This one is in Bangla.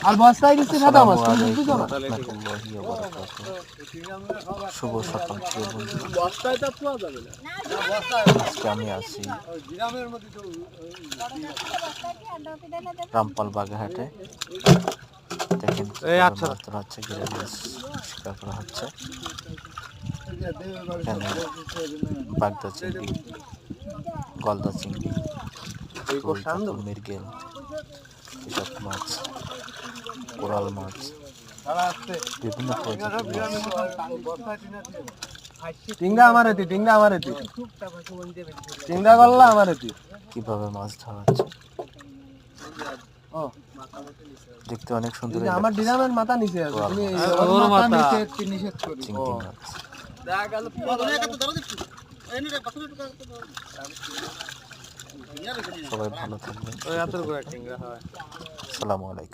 আর বস্তায় দিচ্ছে সাদা মাছ তুমি বুঝছো না শুভ সকাল প্রিয় বন্ধুরা। বস্তায় তো পাওয়া যাবে না আজকে আমি আছি রামপাল বাগেরহাটে। দেখেন মাছ ধরা হচ্ছে, গিরা মাছ শিকার করা হচ্ছে। এখানে বাগদা চিংড়ি, গলদা চিংড়ি, রুই কাতল, মৃগেল, এসব মাছ, কোরাল মাছ, বিভিন্ন প্রজাতির মাছ। টিংরা আমার এটি টিংরা গল্লা আমার এটি কিভাবে মাছ ধরা হচ্ছে দেখতে অনেক সুন্দর। আমার ডিরামের মাথা নিচে আছে, তুমি ওর মাথা নিচে একটু নিষেধ করি। চিংড়ি মাছ। সবাই ভালো থাকবেন। আসসালামু আলাইকুম।